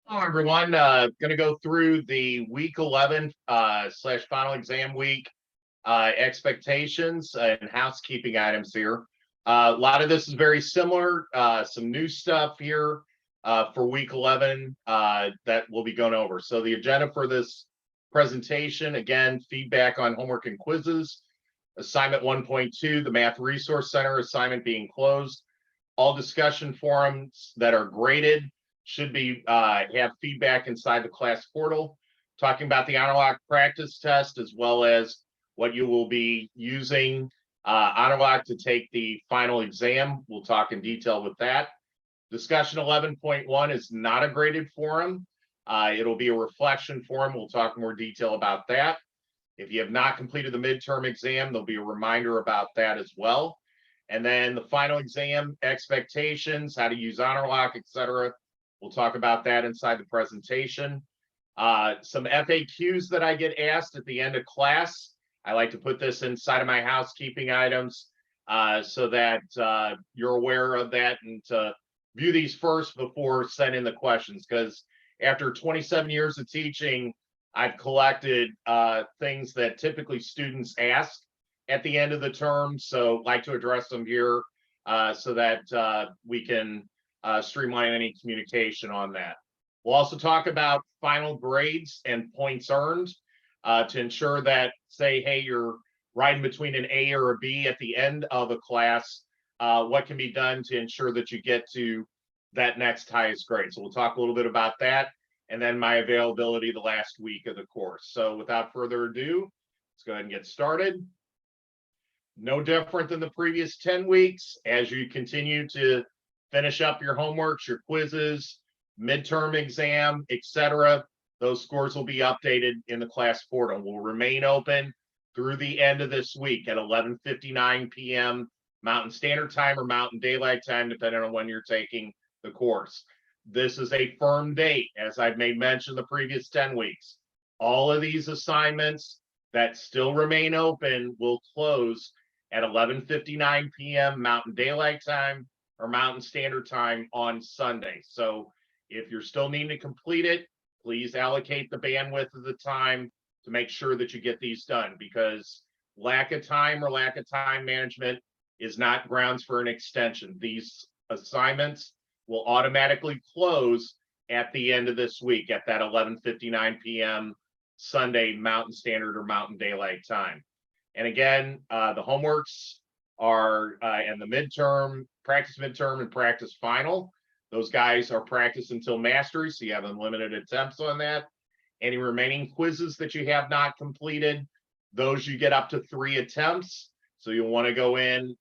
Hello, everyone. Going to go through the week 11 slash final exam week expectations and housekeeping items here. A lot of this is very similar. Some new stuff here for week 11 that we'll be going over. So the agenda for this presentation, again, feedback on homework and quizzes, assignment 1.2, the Math Resource Center assignment being closed. All discussion forums that are graded should be have feedback inside the class portal, talking about the Honor Lock practice test, as well as what you will be using Honor Lock to take the final exam. We'll talk in detail with that. Discussion 11.1 is not a graded forum. It'll be a reflection forum. We'll talk more detail about that. If you have not completed the midterm exam, there'll be a reminder about that as well. And then the final exam expectations, how to use Honor Lock, etc. We'll talk about that inside the presentation. Some FAQs that I get asked at the end of class. I like to put this inside of my housekeeping items so that you're aware of that and to view these first before sending the questions. Because after 27 years of teaching, I've collected things that typically students ask at the end of the term. So like to address them here so that we can streamline any communication on that. We'll also talk about final grades and points earned to ensure that, say, hey, you're riding between an A or a B at the end of a class, what can be done to ensure that you get to that next highest grade. So we'll talk a little bit about that, and then my availability the last week of the course. So without further ado, let's go ahead and get started. No different than the previous 10 weeks. As you continue to finish up your homeworks, your quizzes, midterm exam, etc., those scores will be updated in the class portal. Will remain open through the end of this week at 11:59 p.m. Mountain Standard Time or Mountain Daylight Time, depending on when you're taking the course. This is a firm date, as I've made mention the previous 10 weeks. All of these assignments that still remain open will close at 11:59 p.m. Mountain Daylight Time or Mountain Standard Time on Sunday. So if you're still needing to complete it, please allocate the bandwidth of the time to make sure that you get these done, because lack of time or lack of time management is not grounds for an extension. These assignments will automatically close at the end of this week at that 11:59 p.m. Sunday Mountain Standard or Mountain Daylight Time. And again, the homeworks are and the midterm, practice midterm and practice final. Those guys are practice until mastery, so you have unlimited attempts on that. Any remaining quizzes that you have not completed, those you get up to 3 attempts. So you'll want to go in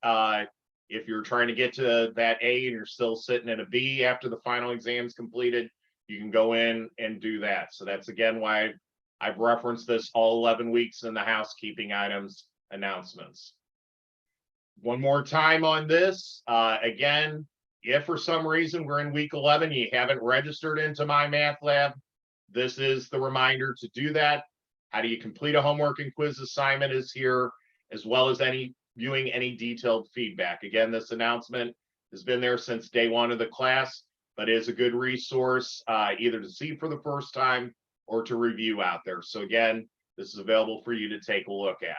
if you're trying to get to that A and you're still sitting at a B after the final exam is completed, you can go in and do that. So that's again why I've referenced this all 11 weeks in the housekeeping items announcements. One more time on this. Again, if for some reason we're in week 11, you haven't registered into My Math Lab, this is the reminder to do that. How do you complete a homework and quiz assignment is here, as well as viewing any detailed feedback. Again, this announcement has been there since day one of the class, but is a good resource either to see for the first time or to review out there. So again, this is available for you to take a look at.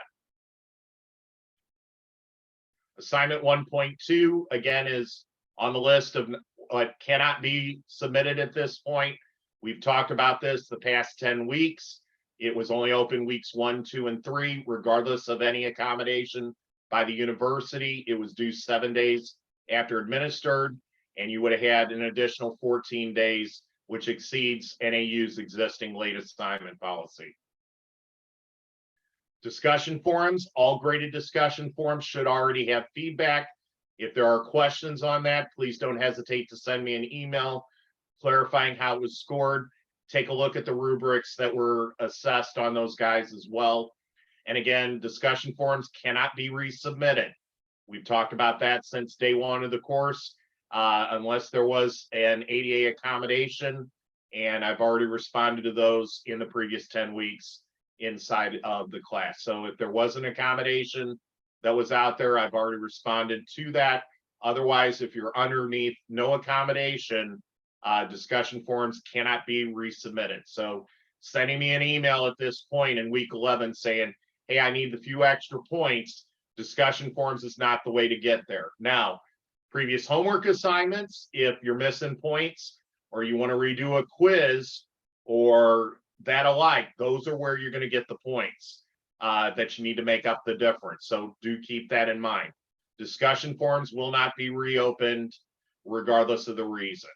Assignment 1.2, again, is on the list of what cannot be submitted at this point. We've talked about this the past 10 weeks. It was only open weeks 1, 2, and 3, regardless of any accommodation by the university. It was due 7 days after administered, and you would have had an additional 14 days, which exceeds NAU's existing late assignment policy. Discussion forums, all graded discussion forums should already have feedback. If there are questions on that, please don't hesitate to send me an email clarifying how it was scored. Take a look at the rubrics that were assessed on those guys as well. And again, discussion forums cannot be resubmitted. We've talked about that since day one of the course, unless there was an ADA accommodation, and I've already responded to those in the previous 10 weeks inside of the class. So if there was an accommodation that was out there, I've already responded to that. Otherwise, if you're underneath no accommodation, Discussion forums cannot be resubmitted. So sending me an email at this point in week 11 saying, hey, I need the few extra points, discussion forums is not the way to get there. Now, previous homework assignments, if you're missing points or you want to redo a quiz or that alike, those are where you're going to get the points that you need to make up the difference. So do keep that in mind. Discussion forums will not be reopened regardless of the reason.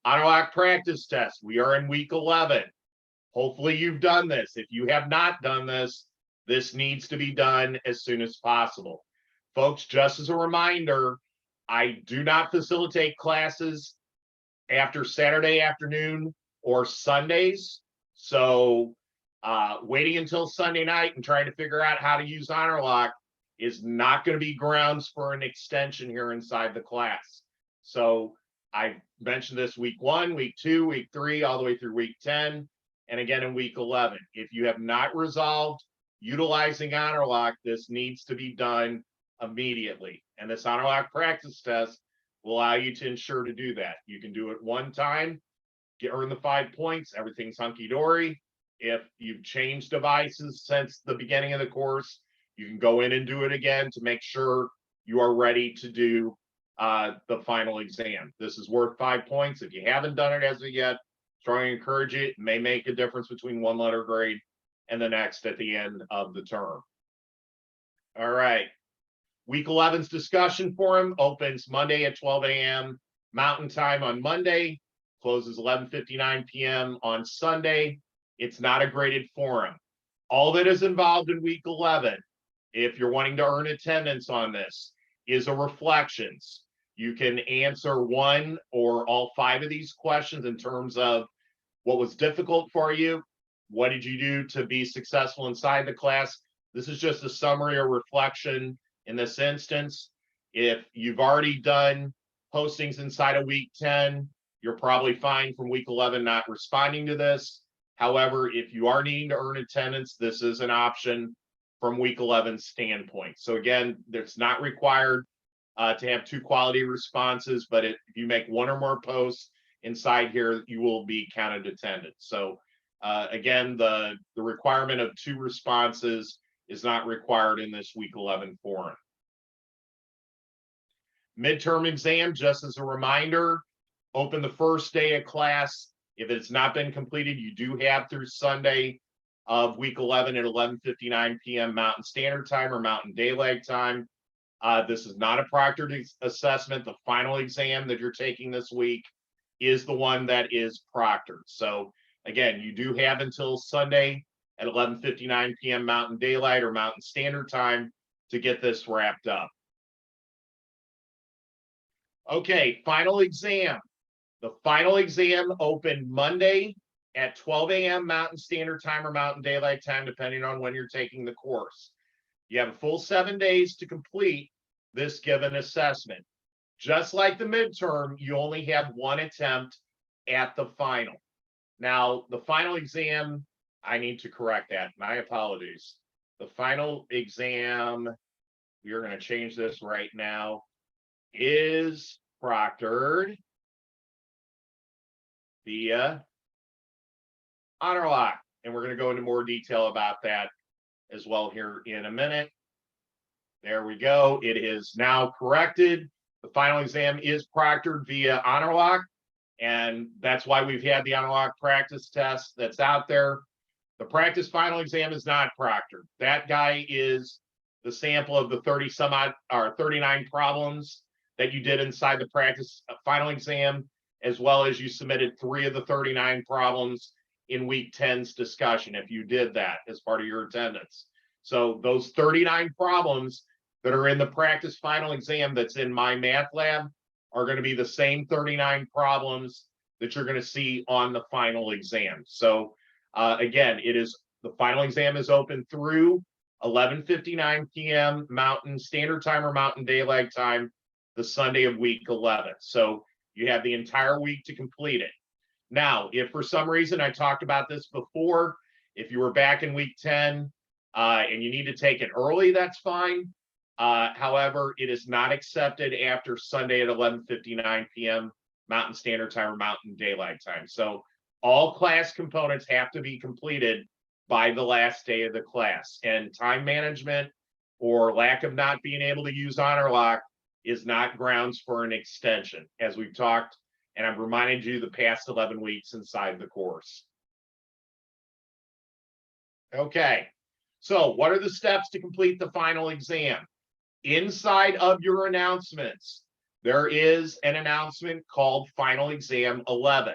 Honor Lock practice test. We are in week 11. Hopefully you've done this. If you have not done this, this needs to be done as soon as possible. Folks, just as a reminder, I do not facilitate classes after Saturday afternoon or Sundays. So waiting until Sunday night and trying to figure out how to use Honor Lock is not going to be grounds for an extension here inside the class. So I mentioned this week 1, week 2, week 3, all the way through week 10, and again in week 11. If you have not resolved utilizing Honor Lock, this needs to be done immediately. And this Honor Lock practice test will allow you to ensure to do that. You can do it one time, earn the 5 points, everything's hunky-dory. If you've changed devices since the beginning of the course, you can go in and do it again to make sure you are ready to do the final exam. This is worth 5 points. If you haven't done it as of yet, strongly encourage it. It may make a difference between one letter grade and the next at the end of the term. All right. Week 11's discussion forum opens Monday at 12 a.m. Mountain Time on Monday, closes 11:59 p.m. on Sunday. It's not a graded forum. All that is involved in week 11, if you're wanting to earn attendance on this, is a reflections. You can answer one or all 5 of these questions in terms of what was difficult for you, what did you do to be successful inside the class. This is just a summary or reflection in this instance. If you've already done postings inside of week 10, you're probably fine from week 11 not responding to this. However, if you are needing to earn attendance, this is an option from week 11 standpoint. So again, it's not required to have 2 quality responses, but if you make 1 or more posts inside here, you will be counted attendance. So again, the requirement of 2 responses is not required in this week 11 forum. Midterm exam, just as a reminder, open the first day of class. If it's not been completed, you do have through Sunday of week 11 at 11:59 p.m. Mountain Standard Time or Mountain Daylight Time. This is not a proctored assessment. The final exam that you're taking this week is the one that is proctored. So again, you do have until Sunday at 11:59 p.m. Mountain Daylight or Mountain Standard Time to get this wrapped up. Okay, final exam. The final exam opened Monday at 12 a.m. Mountain Standard Time or Mountain Daylight Time, depending on when you're taking the course. You have a full 7 days to complete this given assessment. Just like the midterm, you only have 1 attempt at the final. Now, the final exam, I need to correct that. My apologies. The final exam, we are going to change this right now, is proctored via Honor Lock. And we're going to go into more detail about that as well here in a minute. There we go. It is now corrected. The final exam is proctored via Honor Lock. And that's why we've had the Honor Lock practice test that's out there. The practice final exam is not proctored. That guy is the sample of the 30 some odd or 39 problems that you did inside the practice final exam, as well as you submitted 3 of the 39 problems in week 10's discussion if you did that as part of your attendance. So those 39 problems that are in the practice final exam that's in my math lab are going to be the same 39 problems that you're going to see on the final exam. So again, it is the final exam is open through 11:59 p.m. Mountain Standard Time or Mountain Daylight Time, the Sunday of week 11. So you have the entire week to complete it. Now, if for some reason, I talked about this before, if you were back in week 10 and you need to take it early, that's fine. However, it is not accepted after Sunday at 11:59 p.m. Mountain Standard Time or Mountain Daylight Time. So all class components have to be completed by the last day of the class. And time management or lack of not being able to use Honor Lock is not grounds for an extension, as we've talked, and I've reminded you the past 11 weeks inside the course. Okay, so what are the steps to complete the final exam? Inside of your announcements, there is an announcement called Final Exam 11.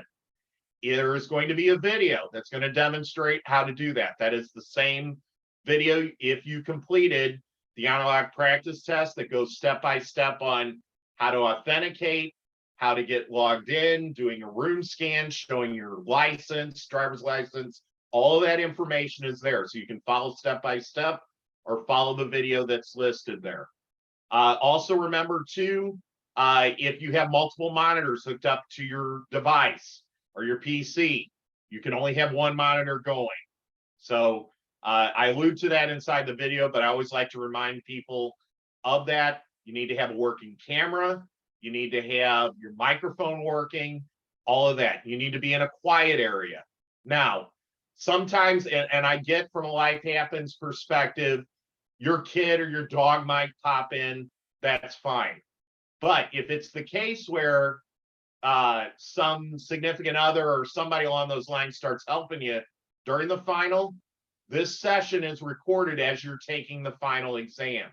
There is going to be a video that's going to demonstrate how to do that. That is the same video if you completed the Honor Lock practice test that goes step by step on how to authenticate, how to get logged in, doing a room scan, showing your license, driver's license. All of that information is there, so you can follow step by step or follow the video that's listed there. Also remember too, if you have multiple monitors hooked up to your device or your PC, you can only have one monitor going. So I allude to that inside the video, but I always like to remind people of that. You need to have a working camera. You need to have your microphone working, all of that. You need to be in a quiet area. Now, sometimes, and I get from a Life Happens perspective, your kid or your dog might pop in, that's fine. But if it's the case where some significant other or somebody along those lines starts helping you during the final, this session is recorded as you're taking the final exam.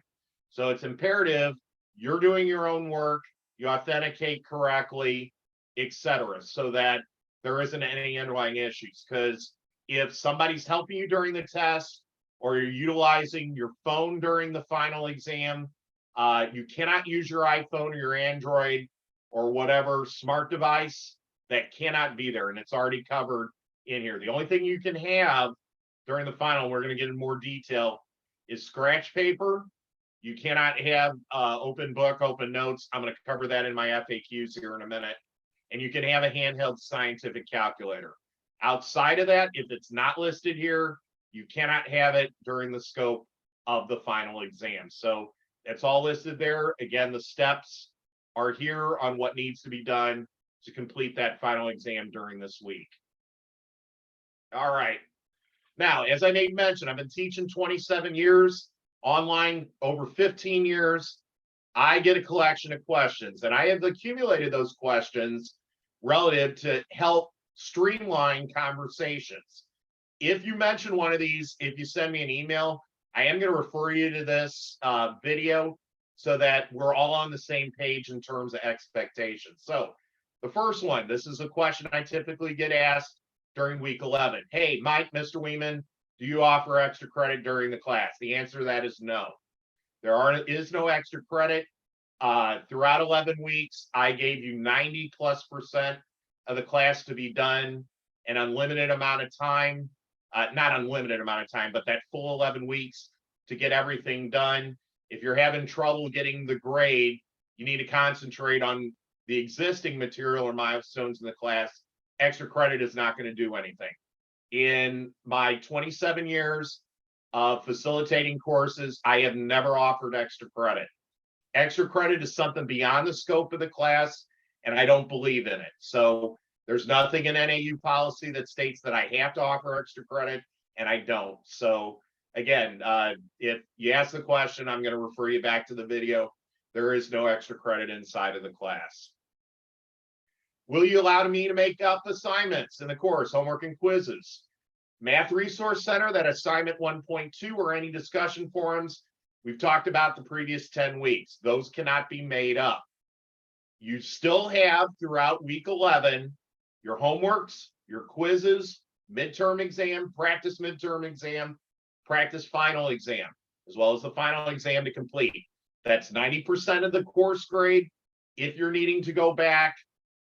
So it's imperative you're doing your own work, you authenticate correctly, etc., so that there isn't any underlying issues. Because if somebody's helping you during the test or you're utilizing your phone during the final exam, you cannot use your iPhone or your Android or whatever smart device. That cannot be there, and it's already covered in here. The only thing you can have during the final, we're going to get in more detail, is scratch paper. You cannot have open book, open notes. I'm going to cover that in my FAQs here in a minute. And you can have a handheld scientific calculator. Outside of that, if it's not listed here, you cannot have it during the scope of the final exam. So it's all listed there. Again, the steps are here on what needs to be done to complete that final exam during this week. All right. Now, as I made mention, I've been teaching 27 years, online over 15 years. I get a collection of questions, and I have accumulated those questions relative to help streamline conversations. If you mention one of these, if you send me an email, I am going to refer you to this video so that we're all on the same page in terms of expectations. So the first one, this is a question I typically get asked during week 11. Hey, Mike, Mr. Weeman, do you offer extra credit during the class? The answer to that is no. There is no extra credit. Throughout 11 weeks, I gave you 90+% of the class to be done an unlimited amount of time. Not unlimited amount of time, but that full 11 weeks to get everything done. If you're having trouble getting the grade, you need to concentrate on the existing material or milestones in the class. Extra credit is not going to do anything. In my 27 years of facilitating courses, I have never offered extra credit. Extra credit is something beyond the scope of the class, and I don't believe in it. So there's nothing in NAU policy that states that I have to offer extra credit, and I don't. So again, if you ask the question, I'm going to refer you back to the video. There is no extra credit inside of the class. Will you allow me to make up assignments in the course, homework and quizzes? Math Resource Center, that assignment 1.2 or any discussion forums, we've talked about the previous 10 weeks. Those cannot be made up. You still have throughout week 11, your homeworks, your quizzes, midterm exam, practice midterm exam, practice final exam, as well as the final exam to complete. That's 90% of the course grade. If you're needing to go back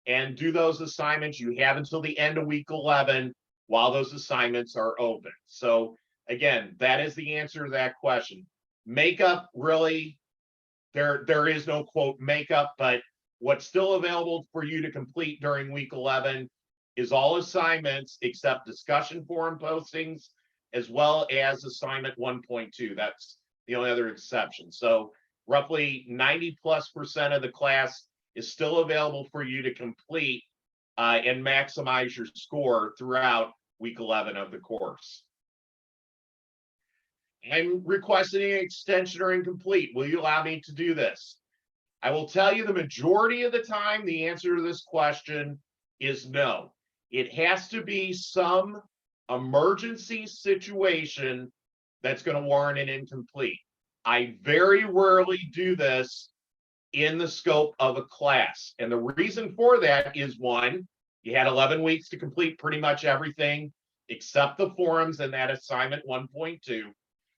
and do those assignments, you have until the end of week 11 while those assignments are open. So again, that is the answer to that question. Makeup, really, there is no quote makeup, but what's still available for you to complete during week 11 is all assignments except discussion forum postings, as well as assignment 1.2. That's the only other exception. So roughly 90+% of the class is still available for you to complete and maximize your score throughout week 11 of the course. I'm requesting an extension or incomplete. Will you allow me to do this? I will tell you the majority of the time, the answer to this question is no. It has to be some emergency situation that's going to warrant an incomplete. I very rarely do this in the scope of a class. And the reason for that is, one, you had 11 weeks to complete pretty much everything except the forums and that assignment 1.2.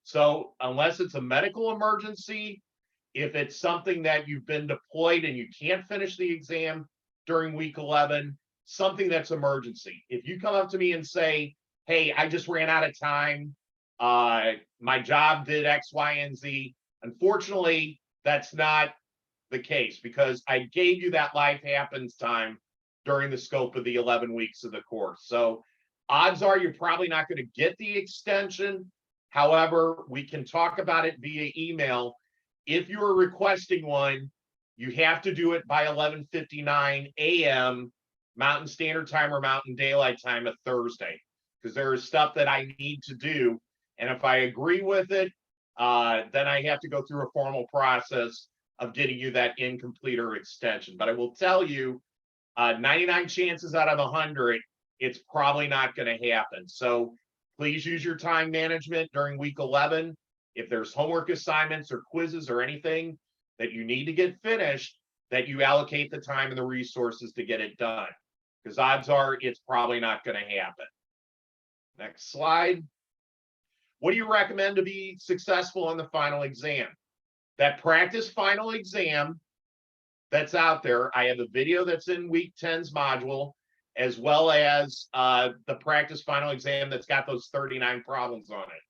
So unless it's a medical emergency, if it's something that you've been deployed and you can't finish the exam during week 11, something that's emergency. If you come up to me and say, hey, I just ran out of time, my job did X, Y, and Z, unfortunately, that's not the case because I gave you that life happens time during the scope of the 11 weeks of the course. So odds are you're probably not going to get the extension. However, we can talk about it via email. If you are requesting one, you have to do it by 11:59 a.m. Mountain Standard Time or Mountain Daylight Time of Thursday, because there is stuff that I need to do. And if I agree with it, then I have to go through a formal process of getting you that incomplete or extension. But I will tell you, 99 chances out of 100, it's probably not going to happen. So please use your time management during week 11. If there's homework assignments or quizzes or anything that you need to get finished, that you allocate the time and the resources to get it done, because odds are it's probably not going to happen. Next slide. What do you recommend to be successful on the final exam? That practice final exam that's out there, I have a video that's in week 10's module, as well as the practice final exam that's got those 39 problems on it.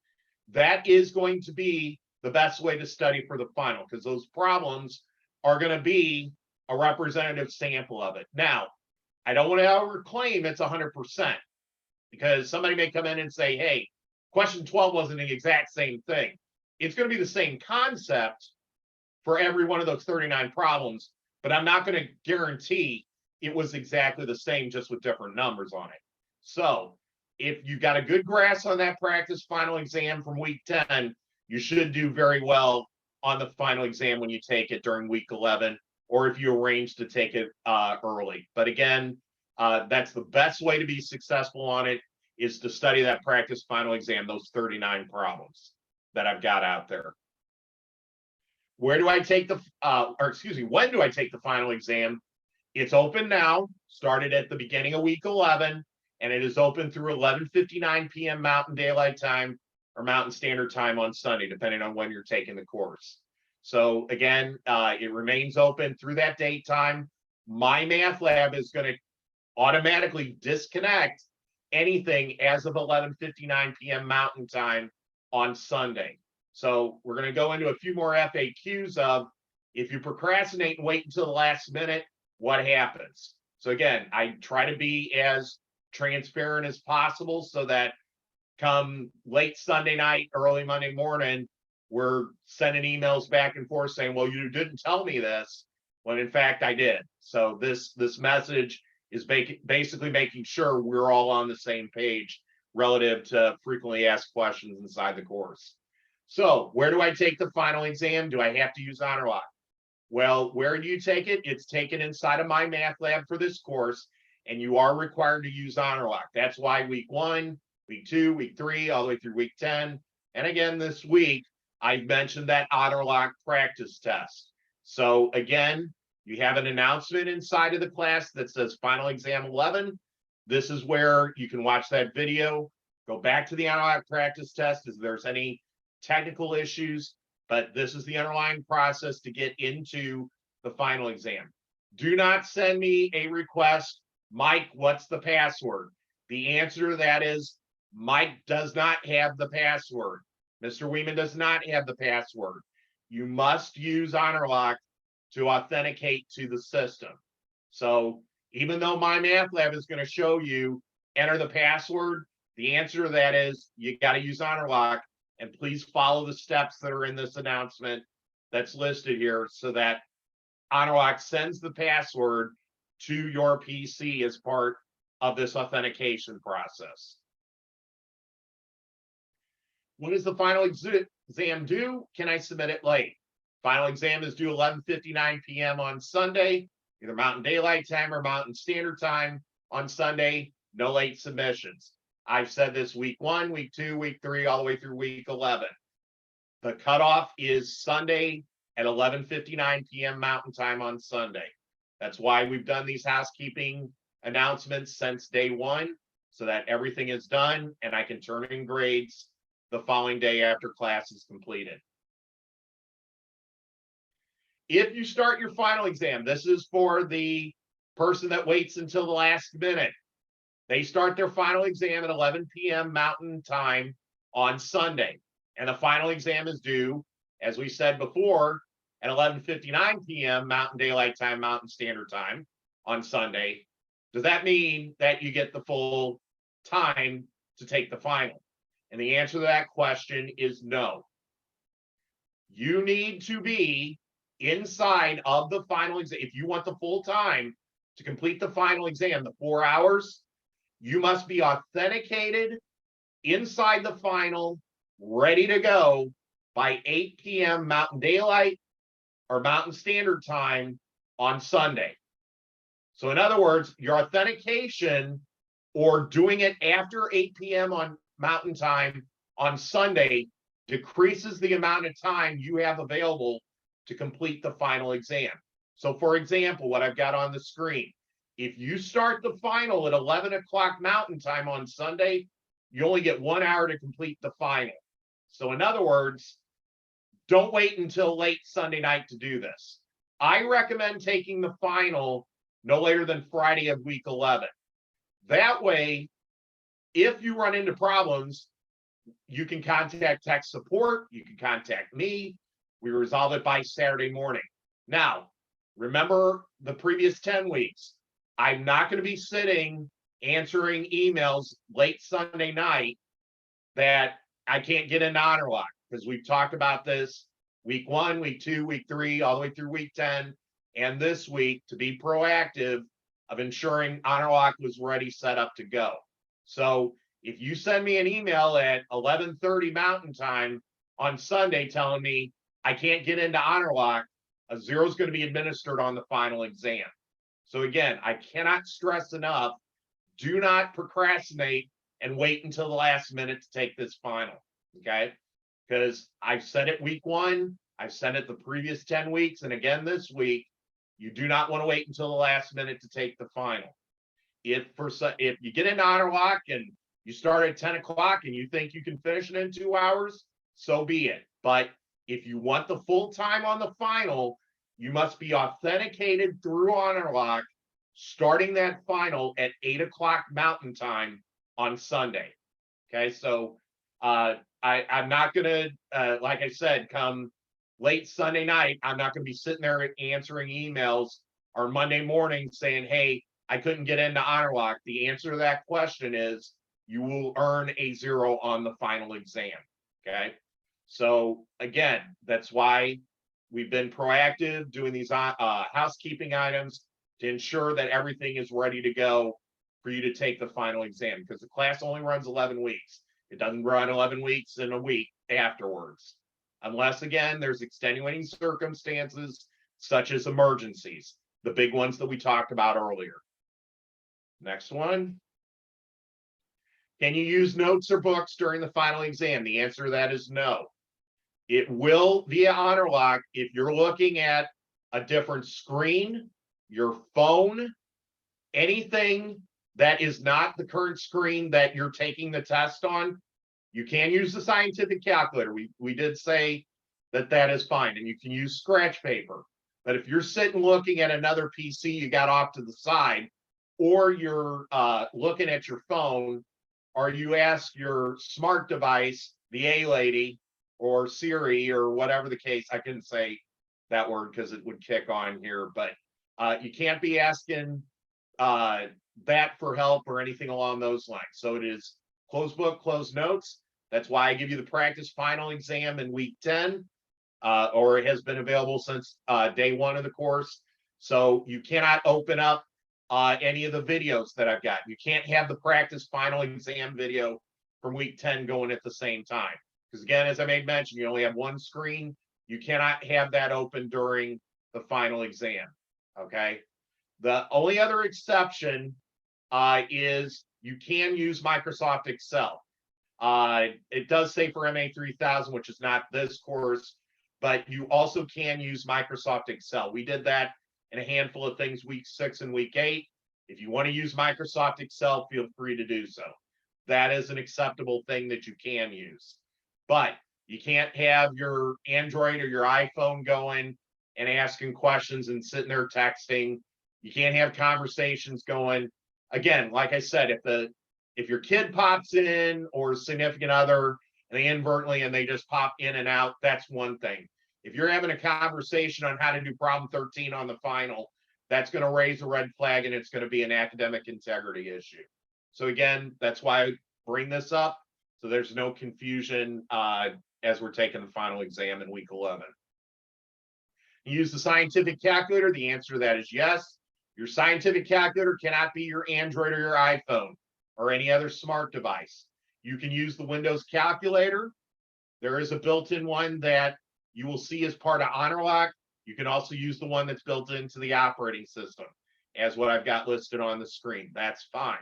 That is going to be the best way to study for the final, because those problems are going to be a representative sample of it. Now, I don't want to ever claim it's 100%, because somebody may come in and say, hey, question 12 wasn't the exact same thing. It's going to be the same concept for every one of those 39 problems, but I'm not going to guarantee it was exactly the same, just with different numbers on it. So if you got a good grasp on that practice final exam from week 10, you should do very well on the final exam when you take it during week 11, or if you arrange to take it early. But again, that's the best way to be successful on it, is to study that practice final exam, those 39 problems that I've got out there. Where do I take the, when do I take the final exam? It's open now, started at the beginning of week 11, and it is open through 11:59 p.m. Mountain Daylight Time or Mountain Standard Time on Sunday, depending on when you're taking the course. So again, it remains open through that date time. My math lab is going to automatically disconnect anything as of 11:59 p.m. Mountain Time on Sunday. So we're going to go into a few more FAQs of, if you procrastinate and wait until the last minute, what happens? So again, I try to be as transparent as possible so that come late Sunday night, early Monday morning, we're sending emails back and forth saying, well, you didn't tell me this, when in fact I did. So this message is basically making sure we're all on the same page relative to frequently asked questions inside the course. So where do I take the final exam? Do I have to use HonorLock? Well, where do you take it? It's taken inside of my math lab for this course, and you are required to use HonorLock. That's why week 1, week 2, week 3, all the way through week 10. And again, this week, I mentioned that HonorLock practice test. So again, you have an announcement inside of the class that says Final Exam 11. This is where you can watch that video, go back to the HonorLock practice test if there's any technical issues, but this is the underlying process to get into the final exam. Do not send me a request, Mike, what's the password? The answer to that is Mike does not have the password. Mr. Weeman does not have the password. You must use HonorLock to authenticate to the system. So even though my math lab is going to show you enter the password, the answer to that is you got to use HonorLock, and please follow the steps that are in this announcement that's listed here so that HonorLock sends the password to your PC as part of this authentication process. When is the final exam due? Can I submit it late? Final exam is due 11:59 p.m. on Sunday, either Mountain Daylight Time or Mountain Standard Time on Sunday. No late submissions. I've said this week 1, week 2, week 3, all the way through week 11. The cutoff is Sunday at 11:59 p.m. Mountain Time on Sunday. That's why we've done these housekeeping announcements since day 1, so that everything is done and I can turn in grades the following day after class is completed. If you start your final exam, this is for the person that waits until the last minute. They start their final exam at 11 p.m. Mountain Time on Sunday, and the final exam is due, as we said before, at 11:59 p.m. Mountain Daylight Time, Mountain Standard Time on Sunday. Does that mean that you get the full time to take the final? And the answer to that question is no. You need to be inside of the final exam. If you want the full time to complete the final exam, the 4 hours, you must be authenticated inside the final, ready to go by 8 p.m. Mountain Daylight or Mountain Standard Time on Sunday. So in other words, your authentication or doing it after 8 p.m. on Mountain Time on Sunday decreases the amount of time you have available to complete the final exam. So for example, what I've got on the screen, if you start the final at 11 o'clock Mountain Time on Sunday, you only get 1 hour to complete the final. So in other words, don't wait until late Sunday night to do this. I recommend taking the final no later than Friday of week 11. That way, if you run into problems, you can contact tech support, you can contact me, we resolve it by Saturday morning. Now, remember the previous 10 weeks, I'm not going to be sitting answering emails late Sunday night that I can't get into HonorLock, because we've talked about this week 1, week 2, week 3, all the way through week 10, and this week to be proactive of ensuring HonorLock was ready, set up to go. So if you send me an email at 11:30 Mountain Time on Sunday telling me I can't get into HonorLock, a 0 is going to be administered on the final exam. So again, I cannot stress enough, do not procrastinate and wait until the last minute to take this final, okay? Because I've said it week 1, I've said it the previous 10 weeks, and again this week, you do not want to wait until the last minute to take the final. If you get into HonorLock and you start at 10 o'clock and you think you can finish it in 2 hours, so be it. But if you want the full time on the final, you must be authenticated through HonorLock, starting that final at 8 o'clock Mountain Time on Sunday. Okay, so I'm not going to, like I said, come late Sunday night, I'm not going to be sitting there answering emails or Monday morning saying, hey, I couldn't get into HonorLock. The answer to that question is you will earn a 0 on the final exam. Okay, so again, that's why we've been proactive doing these housekeeping items to ensure that everything is ready to go for you to take the final exam, because the class only runs 11 weeks. It doesn't run 11 weeks in a week afterwards, unless, again, there's extenuating circumstances such as emergencies, the big ones that we talked about earlier. Next one. Can you use notes or books during the final exam? The answer to that is no. It will via HonorLock if you're looking at a different screen, your phone, anything that is not the current screen that you're taking the test on. You can use the scientific calculator. We did say that that is fine, and you can use scratch paper. But if you're sitting looking at another PC you got off to the side, or you're looking at your phone, or you ask your smart device, the A-Lady, or Siri, or whatever the case, I couldn't say that word because it would kick on here, but you can't be asking that for help or anything along those lines. So it is closed book, closed notes. That's why I give you the practice final exam in week 10, or it has been available since day 1 of the course. So you cannot open up any of the videos that I've got. You can't have the practice final exam video from week 10 going at the same time. Because again, as I made mention, you only have one screen. You cannot have that open during the final exam, okay? The only other exception is you can use Microsoft Excel. It does say for MA3000, which is not this course, but you also can use Microsoft Excel. We did that in a handful of things week 6 and week 8. If you want to use Microsoft Excel, feel free to do so. That is an acceptable thing that you can use. But you can't have your Android or your iPhone going and asking questions and sitting there texting. You can't have conversations going. Again, like I said, if your kid pops in or a significant other and they inadvertently and they just pop in and out, that's one thing. If you're having a conversation on how to do problem 13 on the final, that's going to raise a red flag and it's going to be an academic integrity issue. So again, that's why I bring this up, so there's no confusion as we're taking the final exam in week 11. You use the scientific calculator. The answer to that is yes. Your scientific calculator cannot be your Android or your iPhone or any other smart device. You can use the Windows calculator. There is a built-in one that you will see as part of HonorLock. You can also use the one that's built into the operating system, as what I've got listed on the screen. That's fine.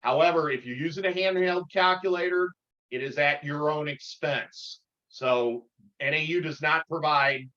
However, if you're using a handheld calculator, it is at your own expense. So NAU does not provide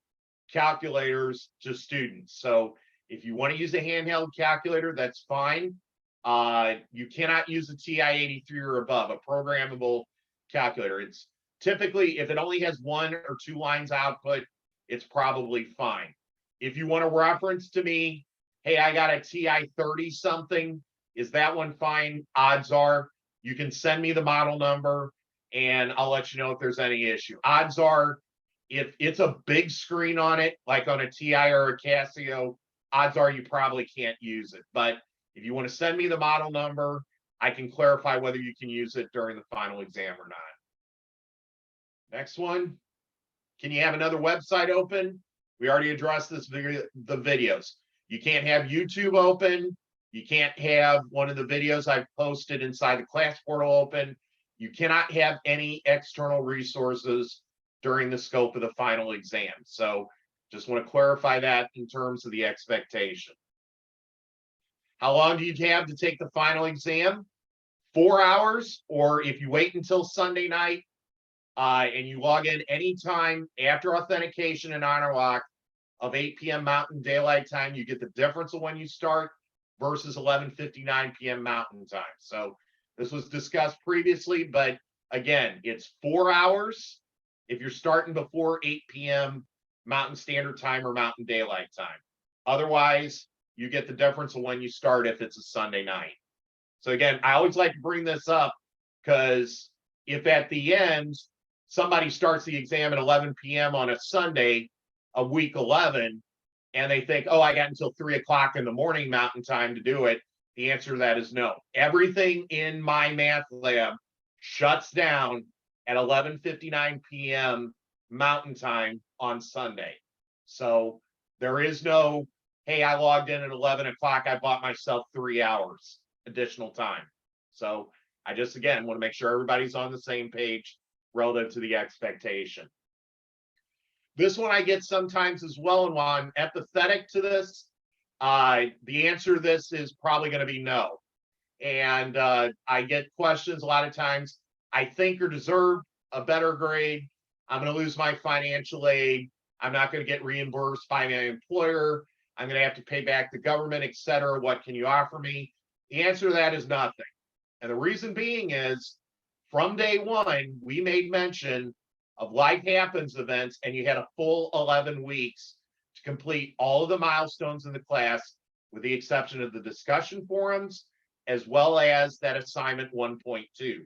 calculators to students. So if you want to use a handheld calculator, that's fine. You cannot use a TI-83 or above, a programmable calculator. It's typically, if it only has 1 or 2 lines output, it's probably fine. If you want to reference to me, hey, I got a TI-30 something, is that one fine? Odds are you can send me the model number and I'll let you know if there's any issue. Odds are, if it's a big screen on it, like on a TI or a Casio, odds are you probably can't use it. But if you want to send me the model number, I can clarify whether you can use it during the final exam or not. Next one. Can you have another website open? We already addressed this, the videos. You can't have YouTube open. You can't have one of the videos I've posted inside the class portal open. You cannot have any external resources during the scope of the final exam. So just want to clarify that in terms of the expectation. How long do you have to take the final exam? 4 hours, or if you wait until Sunday night and you log in anytime after authentication and HonorLock of 8 p.m. Mountain Daylight Time, you get the difference of when you start versus 11:59 p.m. Mountain Time. So this was discussed previously, but again, it's 4 hours if you're starting before 8 p.m. Mountain Standard Time or Mountain Daylight Time. Otherwise, you get the difference of when you start if it's a Sunday night. So again, I always like to bring this up because if at the end somebody starts the exam at 11 p.m. on a Sunday of week 11 and they think, oh, I got until 3 o'clock in the morning Mountain Time to do it, the answer to that is no. Everything in my math lab shuts down at 11:59 p.m. Mountain Time on Sunday. So there is no, hey, I logged in at 11 o'clock, I bought myself 3 hours additional time. So I just, again, want to make sure everybody's on the same page relative to the expectation. This one I get sometimes as well, and while I'm empathetic to this, the answer to this is probably going to be no. And I get questions a lot of times, I think or deserve a better grade, I'm going to lose my financial aid, I'm not going to get reimbursed by my employer, I'm going to have to pay back the government, etc. What can you offer me? The answer to that is nothing. And the reason being is, from day one, we made mention of life happens events, and you had a full 11 weeks to complete all of the milestones in the class, with the exception of the discussion forums, as well as that assignment 1.2.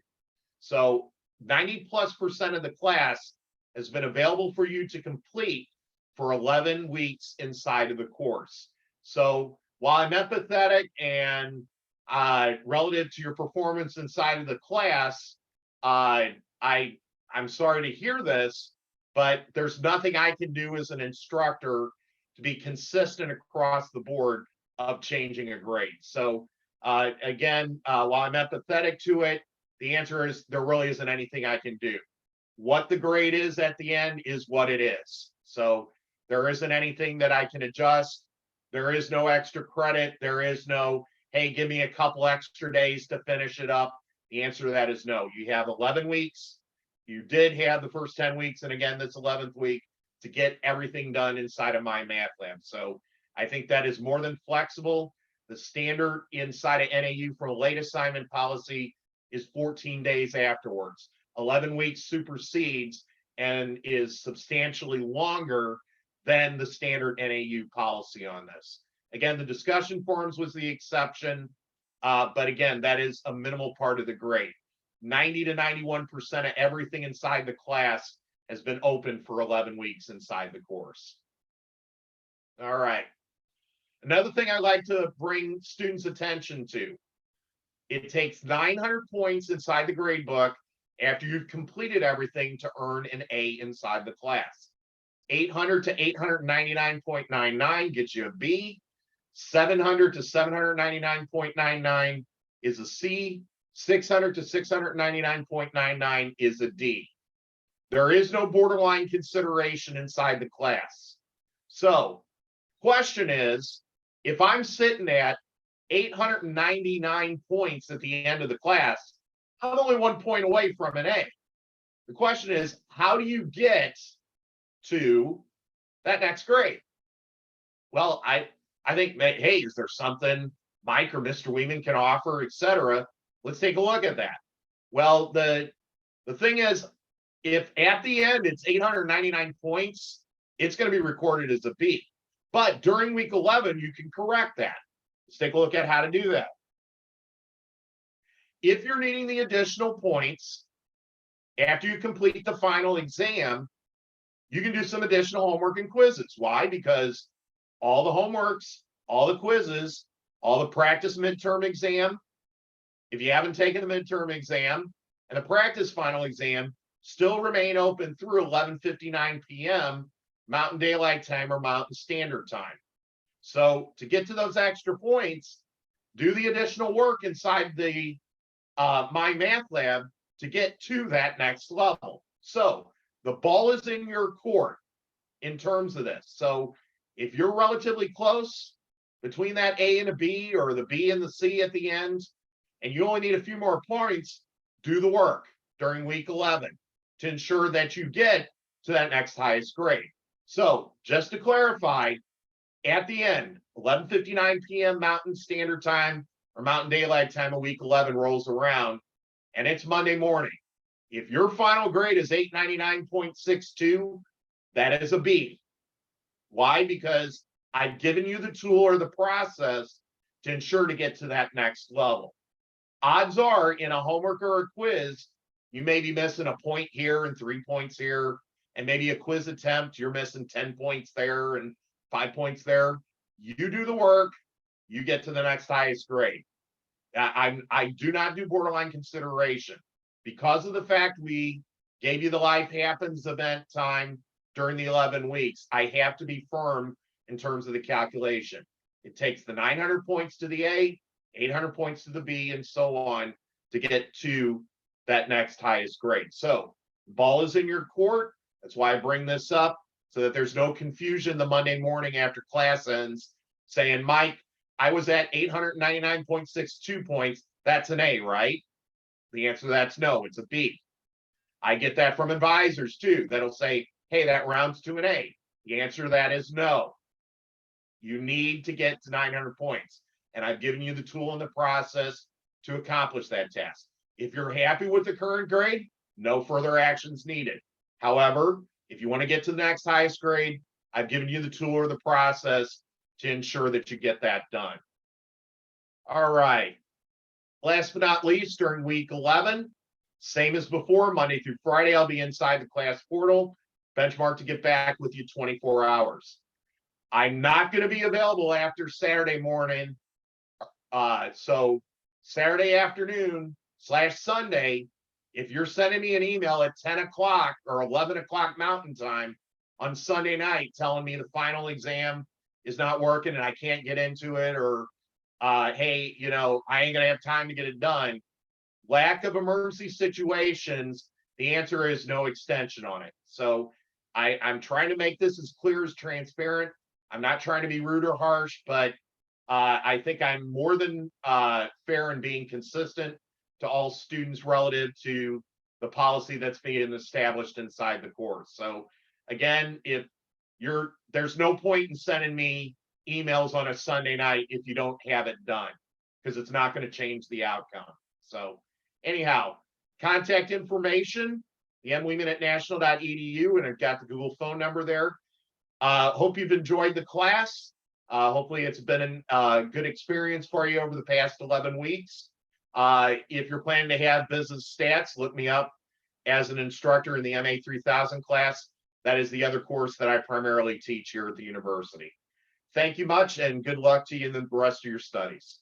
So 90+% of the class has been available for you to complete for 11 weeks inside of the course. So while I'm empathetic and relative to your performance inside of the class, I'm sorry to hear this, but there's nothing I can do as an instructor to be consistent across the board of changing a grade. So again, while I'm empathetic to it, the answer is there really isn't anything I can do. What the grade is at the end is what it is. So there isn't anything that I can adjust. There is no extra credit. There is no, hey, give me a couple extra days to finish it up. The answer to that is no. You have 11 weeks. You did have the first 10 weeks, and again, this 11th week to get everything done inside of MyMathLab. So I think that is more than flexible. The standard inside of NAU for a late assignment policy is 14 days afterwards. 11 weeks supersedes and is substantially longer than the standard NAU policy on this. Again, the discussion forums was the exception, but again, that is a minimal part of the grade. 90 to 91% of everything inside the class has been open for 11 weeks inside the course. All right. Another thing I like to bring students' attention to, it takes 900 points inside the grade book after you've completed everything to earn an A inside the class. 800 to 899.99 gets you a B. 700 to 799.99 is a C. 600 to 699.99 is a D. There is no borderline consideration inside the class. So, question is, if I'm sitting at 899 points at the end of the class, I'm only 1 point away from an A. The question is, how do you get to that next grade? Well, I think, hey, is there something Mike or Mr. Weeman can offer, etc.? Let's take a look at that. Well, the thing is, if at the end it's 899 points, it's going to be recorded as a B. But during week 11, you can correct that. Let's take a look at how to do that. If you're needing the additional points after you complete the final exam, you can do some additional homework and quizzes. Why? Because all the homeworks, all the quizzes, all the practice midterm exam, if you haven't taken the midterm exam, and the practice final exam still remain open through 11:59 p.m. Mountain Daylight Time or Mountain Standard Time. So to get to those extra points, do the additional work inside the MyMathLab to get to that next level. So the ball is in your court in terms of this. So if you're relatively close between that A and a B or the B and the C at the end, and you only need a few more points, do the work during week 11 to ensure that you get to that next highest grade. So just to clarify, at the end, 11:59 p.m. Mountain Standard Time or Mountain Daylight Time of week 11 rolls around, and it's Monday morning. If your final grade is 899.62, that is a B. Why? Because I've given you the tool or the process to ensure to get to that next level. Odds are in a homework or a quiz, you may be missing a point here and 3 points here, and maybe a quiz attempt, you're missing 10 points there and 5 points there. You do the work, you get to the next highest grade. I do not do borderline consideration. Because of the fact we gave you the Life Happens event time during the 11 weeks, I have to be firm in terms of the calculation. It takes the 900 points to the A, 800 points to the B, and so on to get to that next highest grade. So the ball is in your court. That's why I bring this up, so that there's no confusion the Monday morning after class ends saying, Mike, I was at 899.62 points. That's an A, right? The answer to that's no, it's a B. I get that from advisors too. That'll say, hey, that rounds to an A. The answer to that is no. You need to get to 900 points. And I've given you the tool and the process to accomplish that task. If you're happy with the current grade, no further actions needed. However, if you want to get to the next highest grade, I've given you the tool or the process to ensure that you get that done. All right. Last but not least, during week 11, same as before, Monday through Friday, I'll be inside the class portal, benchmark to get back with you 24 hours. I'm not going to be available after Saturday morning. So Saturday afternoon / Sunday, if you're sending me an email at 10 o'clock or 11 o'clock Mountain Time on Sunday night telling me the final exam is not working and I can't get into it, or hey, you know, I ain't gonna have time to get it done. Lack of emergency situations, the answer is no extension on it. So I'm trying to make this as clear as transparent. I'm not trying to be rude or harsh, but I think I'm more than fair in being consistent to all students relative to the policy that's being established inside the course. So again, if there's no point in sending me emails on a Sunday night if you don't have it done, because it's not going to change the outcome. So anyhow, contact information, the mweeman@national.edu, and I've got the Google phone number there. Hope you've enjoyed the class. Hopefully it's been a good experience for you over the past 11 weeks. If you're planning to have business stats, look me up as an instructor in the MA3000 class. That is the other course that I primarily teach here at the university. Thank you much, and good luck to you in the rest of your studies.